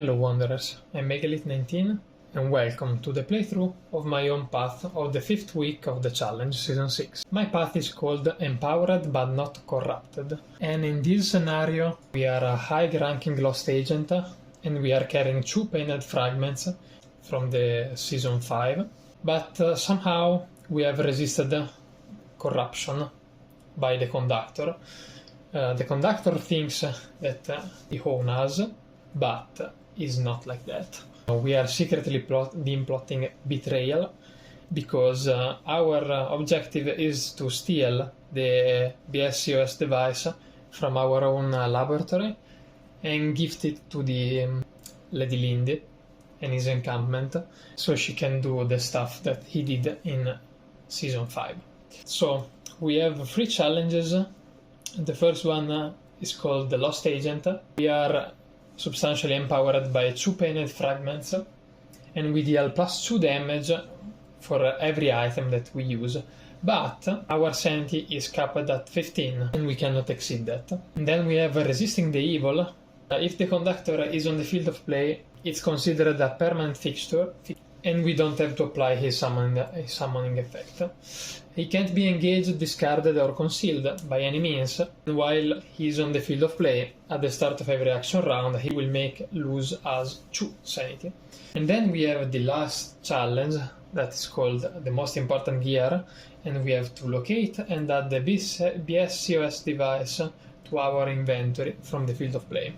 Hello Wanderers, I'm MegaElite19 and welcome to the playthrough of my own path of the 5th week of the challenge season 6. My path is called Empowered but Not Corrupted, and in this scenario we are a high-ranking lost agent and we are carrying 2 painted fragments from the season 5, but somehow we have resisted corruption by the conductor. The conductor thinks that he owns us, but is not like that. We are secretly plotting betrayal because our objective is to steal the BSCOS device from our own laboratory and gift it to the Lady Lindy and his encampment so she can do the stuff that he did in season 5. So we have 3 challenges. The first one is called the Lost Agent. We are substantially empowered by 2 painted fragments and we deal +2 damage for every item that we use, but our sanity is capped at 15 and we cannot exceed that. And then we have resisting the evil. If the conductor is on the field of play, it's considered a permanent fixture and we don't have to apply his summoning effect. He can't be engaged, discarded or concealed by any means. While he's on the field of play, at the start of every action round, he will lose us 2 sanity. And then we have the last challenge that is called the most important gear, and we have to locate and add the BSCOS device to our inventory from the field of play.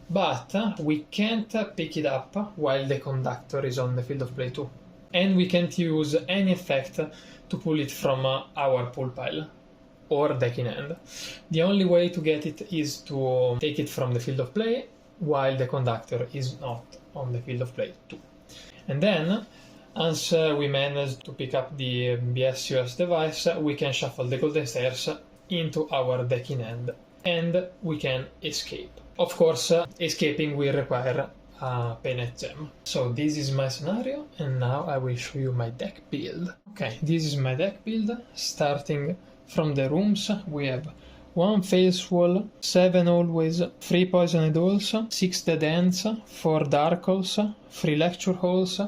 But we can't pick it up while the conductor is on the field of play too. And we can't use any effect to pull it from our pull pile or deck in hand. The only way to get it is to take it from the field of play while the conductor is not on the field of play too. And then, once we manage to pick up the BSCOS device, we can shuffle the golden stairs into our deck in hand and we can escape. Of course, escaping will require a painted gem. So this is my scenario and now I will show you my deck build. Okay, this is my deck build. Starting from the rooms, we have 1 face wall, 7 always, 3 poisoned halls, 6 dead ends, 4 dark halls, 3 lecture halls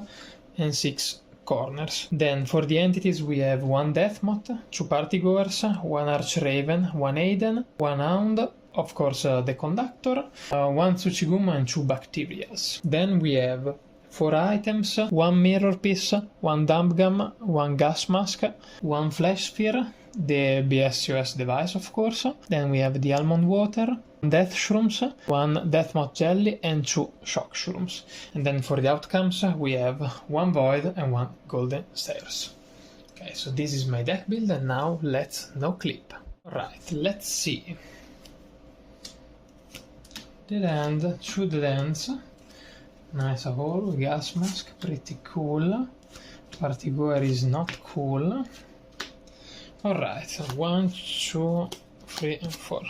and 6 corners. Then for the entities we have 1 death moth, 2 party goers, 1 arch raven, 1 Aiden, 1 hound, of course the conductor, 1 Tsuchigumo and 2 bacterias. Then we have 4 items, 1 mirror piece, 1 dump gum, 1 gas mask, 1 flash sphere, the BSCOS device of course. Then we have the almond water, death shrooms, 1 death moth jelly and 2 shock shrooms. And then for the outcomes we have 1 void and 1 golden stairs. Okay, so this is my deck build and now let's no clip. Alright, let's see. Dead end, 2 dead ends, nice hole, gas mask, pretty cool, party goer is not cool. Alright, 1, 2, 3 and 4.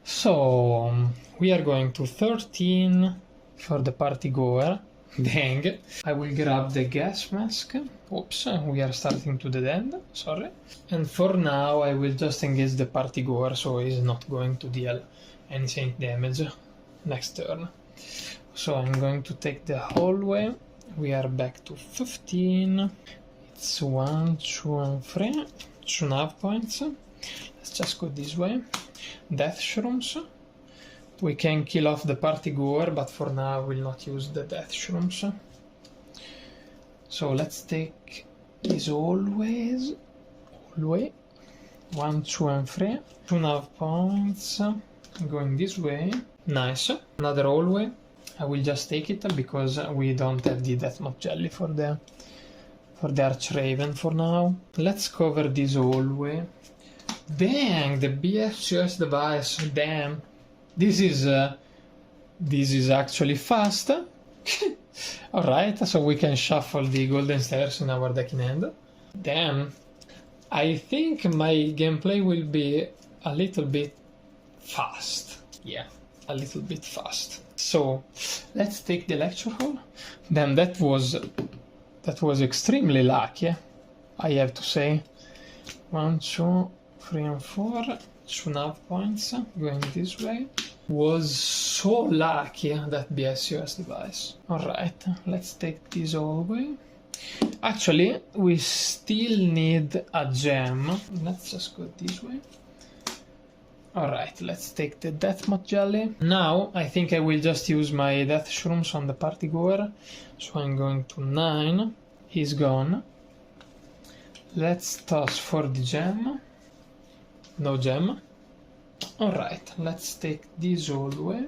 So, we are going to 13 for the party goer. Dang, I will grab the gas mask. Oops, we are starting to the end, sorry. And for now I will just engage the party goer so he's not going to deal any saint damage next turn. So I'm going to take the hallway. We are back to 15. It's 1, 2 and 3. 2 nav points. Let's just go this way. Death shrooms. We can kill off the party goer, but for now I will not use the death shrooms. So let's take these hallway. 1, 2 and 3. 2 nav points. Going this way. Nice. Another hallway. I will just take it because we don't have the death moth jelly for the arch raven for now. Let's cover this hallway. Dang, the BSCOS device. Damn. This is actually fast. Alright, so we can shuffle the golden stairs in our deck in hand. Damn. I think my gameplay will be a little bit fast. Yeah, a little bit fast. So let's take the lecture hall. Damn, that was extremely lucky, I have to say. 1, 2, 3 and 4. 2 nav points going this way. Was so lucky, that BSUS device. Alright, let's take this all away. Actually, we still need a gem. Let's just go this way. Alright, let's take the Deathmat Jelly. Now, I think I will just use my Death Shrooms on the party goer. So I'm going to 9. He's gone. Let's toss for the gem. No gem. Alright, let's take this all the way.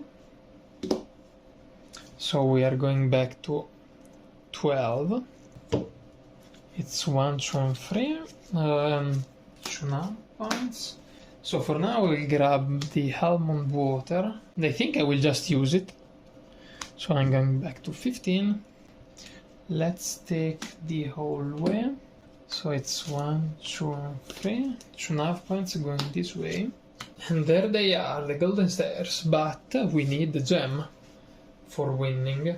So we are going back to 12. It's 1, 2, and 3. 2 points. So for now we'll grab the almond water. I think I will just use it. So I'm going back to 15. Let's take the whole way. So it's 1, 2, and 3. 2.5 points going this way. And there they are, the golden stairs. But we need the gem for winning.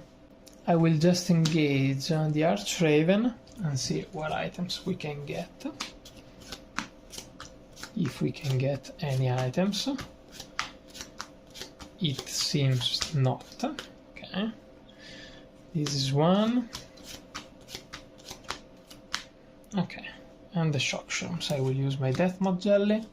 I will just engage the Archraven and see what items we can get. If we can get any items. It seems not. Okay. This is one. Okay. And the shock shrooms. I will use my Deathmat Jelly.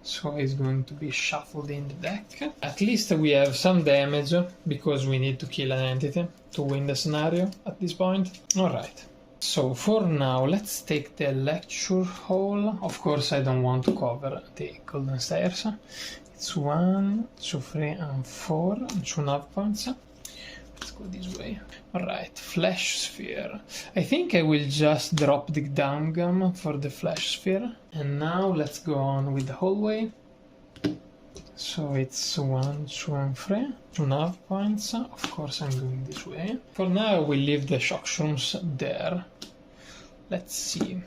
So it's going to be shuffled in the deck. At least we have some damage because we need to kill an entity to win the scenario at this point. Alright. So for now, let's take the lecture hall. Of course, I don't want to cover the golden stairs. It's 1, 2, 3, and 4, and 2.5 points. Let's go this way. Alright, flash sphere. I think I will just drop the down gum for the flash sphere. And now let's go on with the hallway. So it's 1, 2, and 3. 2.5 points. Of course, I'm going this way. For now, we leave the shock shrooms there. Let's see.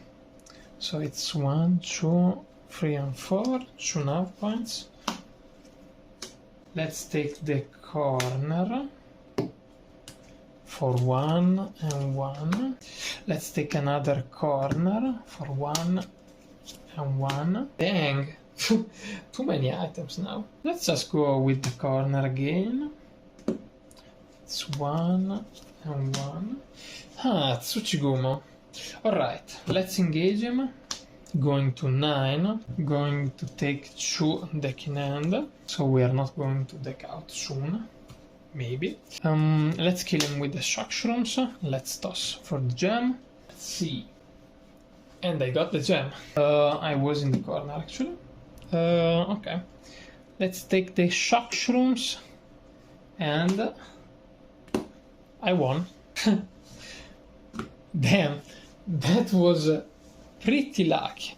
So it's 1, 2, 3, and 4. 2.5 points. Let's take the corner for 1 and 1. Let's take another corner for 1 and 1. Dang! Too many items now. Let's just go with the corner again. It's 1 and 1. Ah, Tsuchigumo. Alright, let's engage him. Going to 9. Going to take 2 deck in hand. So we are not going to deck out soon. Maybe. Let's kill him with the shock shrooms. Let's toss for the gem. Let's see. And I got the gem. I was in the corner actually. Okay. Let's take the shock shrooms. And I won. Damn. That was pretty lucky,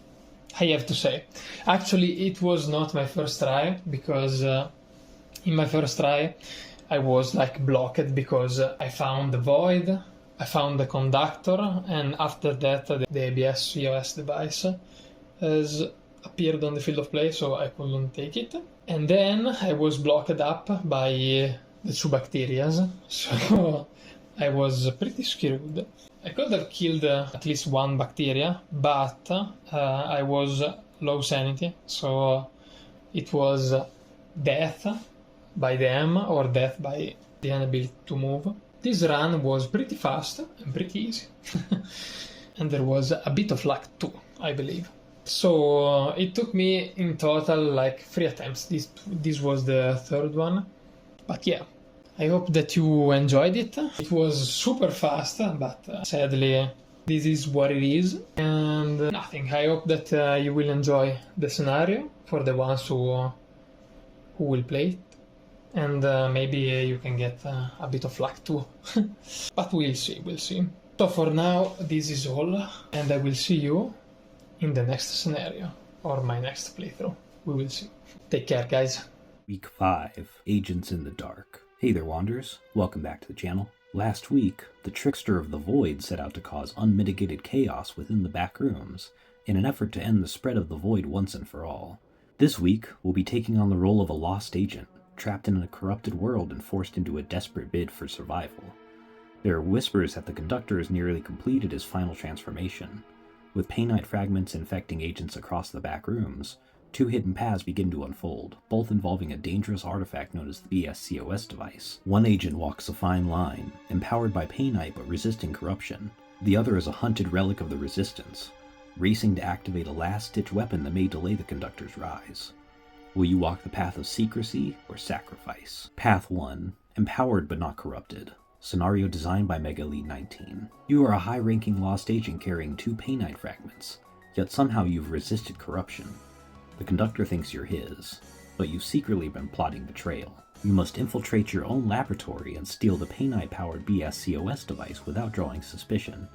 I have to say. Actually, it was not my first try, because in my first try I was like blocked because I found the void, I found the conductor, and after that the ABS COS device has appeared on the field of play, so I couldn't take it. And then I was blocked up by the 2 bacterias, so I was pretty screwed. I could have killed at least 1 bacteria, but I was low sanity, so it was death by them or death by the inability to move. This run was pretty fast and pretty easy. And there was a bit of luck too, I believe. So it took me in total like 3 attempts. This was the 3rd one. But yeah, I hope that you enjoyed it. It was super fast, but sadly this is what it is. And nothing. I hope that you will enjoy the scenario for the ones who will play it. And maybe you can get a bit of luck too. But we'll see, we'll see. So for now, this is all. And I will see you in the next scenario. Or my next playthrough. We will see. Take care, guys. Week 5, Agents in the Dark. Hey there, Wanderers. Welcome back to the channel. Last week, the Trickster of the Void set out to cause unmitigated chaos within the Backrooms in an effort to end the spread of the Void once and for all. This week, we'll be taking on the role of a lost agent, trapped in a corrupted world and forced into a desperate bid for survival. There are whispers that the Conductor has nearly completed his final transformation. With Painite fragments infecting agents across the Backrooms, two hidden paths begin to unfold, both involving a dangerous artifact known as the BSCOS device. One agent walks a fine line, empowered by Painite but resisting corruption. The other is a hunted relic of the Resistance, racing to activate a last-ditch weapon that may delay the Conductor's rise. Will you walk the path of secrecy or sacrifice? Path 1. Empowered but not corrupted. Scenario designed by MegaElite19. You are a high-ranking Lost Agent carrying 2 Painite fragments, yet somehow you've resisted corruption. The Conductor thinks you're his, but you've secretly been plotting betrayal. You must infiltrate your own laboratory and steal the Painite-powered BSCOS device without drawing suspicion.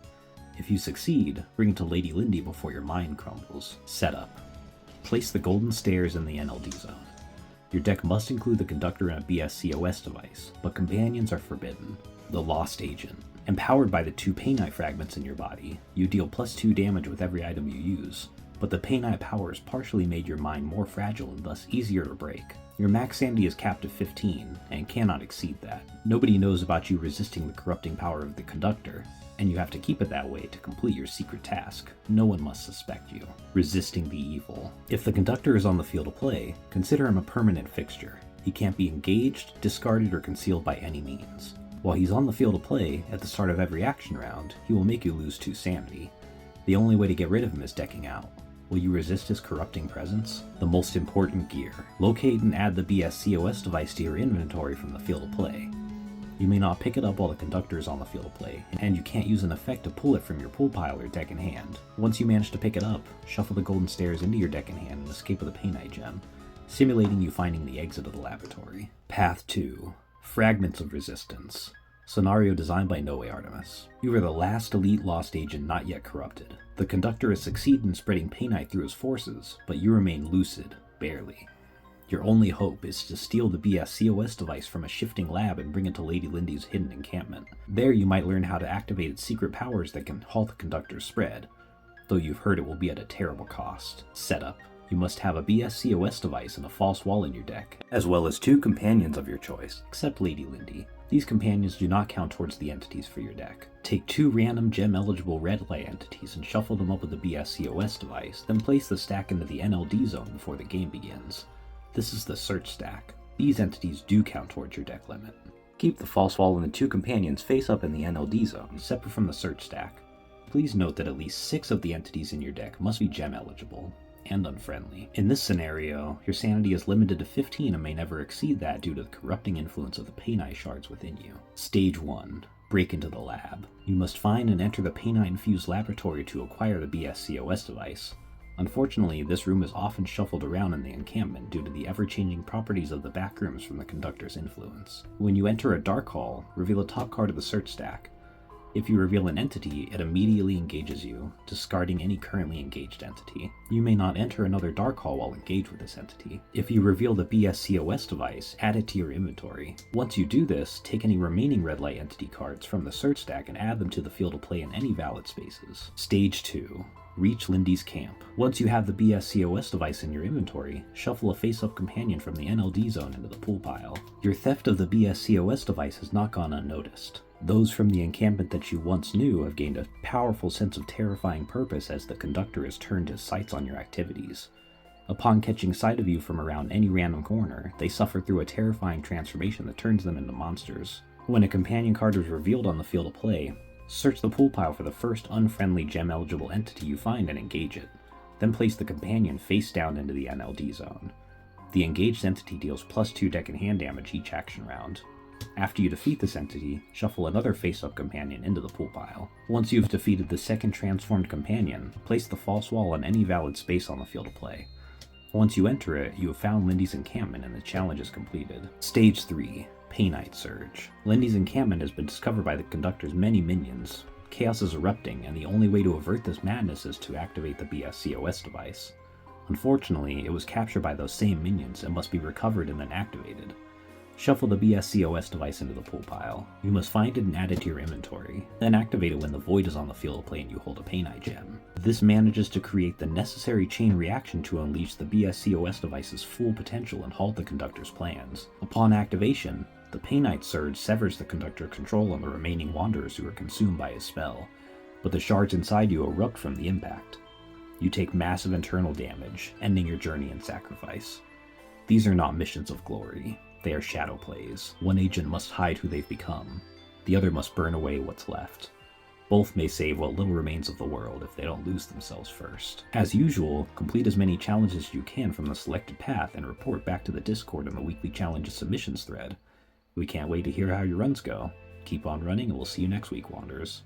If you succeed, bring it to Lady Lindy before your mind crumbles. Setup. Place the golden stairs in the NLD zone. Your deck must include the Conductor and a BSCOS device, but companions are forbidden. The Lost Agent. Empowered by the 2 Painite fragments in your body, you deal +2 damage with every item you use, but the Painite powers partially made your mind more fragile and thus easier to break. Your max sanity is capped at 15, and cannot exceed that. Nobody knows about you resisting the corrupting power of the Conductor, and you have to keep it that way to complete your secret task. No one must suspect you. Resisting the evil. If the Conductor is on the field of play, consider him a permanent fixture. He can't be engaged, discarded, or concealed by any means. While he's on the field of play, at the start of every action round, he will make you lose 2 sanity. The only way to get rid of him is decking out. Will you resist his corrupting presence? The most important gear. Locate and add the BSCOS device to your inventory from the field of play. You may not pick it up while the Conductor is on the field of play, and you can't use an effect to pull it from your pool pile or deck in hand. Once you manage to pick it up, shuffle the golden stairs into your deck in hand and escape with a Painite gem, simulating you finding the exit of the laboratory. Path 2. Fragments of Resistance. Scenario designed by NowayPlaysStuff. You are the last elite Lost Agent not yet corrupted. The Conductor has succeeded in spreading Painite through his forces, but you remain lucid, barely. Your only hope is to steal the BSCOS device from a shifting lab and bring it to Lady Lindy's hidden encampment. There you might learn how to activate its secret powers that can halt the Conductor's spread, though you've heard it will be at a terrible cost. Setup. You must have a BSCOS device and a false wall in your deck, as well as 2 companions of your choice, except Lady Lindy. These companions do not count towards the entities for your deck. Take 2 random gem-eligible red light entities and shuffle them up with the BSCOS device, then place the stack into the NLD zone before the game begins. This is the search stack. These entities do count towards your deck limit. Keep the false wall and the 2 companions face up in the NLD zone, separate from the search stack. Please note that at least 6 of the entities in your deck must be gem-eligible and unfriendly. In this scenario, your sanity is limited to 15 and may never exceed that due to the corrupting influence of the Painite shards within you. Stage 1. Break into the lab. You must find and enter the Painite-infused laboratory to acquire the BSCOS device. Unfortunately, this room is often shuffled around in the encampment due to the ever-changing properties of the Backrooms from the Conductor's influence. When you enter a dark hall, reveal the top card of the search stack. If you reveal an entity, it immediately engages you, discarding any currently engaged entity. You may not enter another dark hall while engaged with this entity. If you reveal the BSCOS device, add it to your inventory. Once you do this, take any remaining red light entity cards from the search stack and add them to the field of play in any valid spaces. Stage 2. Reach Lindy's camp. Once you have the BSCOS device in your inventory, shuffle a face-up companion from the NLD zone into the pool pile. Your theft of the BSCOS device has not gone unnoticed. Those from the encampment that you once knew have gained a powerful sense of terrifying purpose as the Conductor has turned his sights on your activities. Upon catching sight of you from around any random corner, they suffer through a terrifying transformation that turns them into monsters. When a companion card is revealed on the field of play, search the pool pile for the first unfriendly gem-eligible entity you find and engage it. Then place the companion face down into the NLD zone. The engaged entity deals +2 deck and hand damage each action round. After you defeat this entity, shuffle another face-up companion into the pool pile. Once you've defeated the second transformed companion, place the false wall in any valid space on the field of play. Once you enter it, you have found Lindy's encampment and the challenge is completed. Stage 3. Painite Surge. Lindy's encampment has been discovered by the Conductor's many minions. Chaos is erupting, and the only way to avert this madness is to activate the BSCOS device. Unfortunately, it was captured by those same minions and must be recovered and then activated. Shuffle the BSCOS device into the pool pile. You must find it and add it to your inventory, then activate it when the void is on the field of play and you hold a Painite gem. This manages to create the necessary chain reaction to unleash the BSCOS device's full potential and halt the Conductor's plans. Upon activation, the Painite Surge severs the Conductor's control on the remaining Wanderers who are consumed by his spell, but the shards inside you erupt from the impact. you take massive internal damage, ending your journey in sacrifice. These are not missions of glory, they are shadow plays. One agent must hide who they've become, the other must burn away what's left. Both may save what little remains of the world if they don't lose themselves first. As usual, complete as many challenges as you can from the selected path and report back to the Discord in the weekly challenges submissions thread. We can't wait to hear how your runs go. Keep on running and we'll see you next week, Wanderers.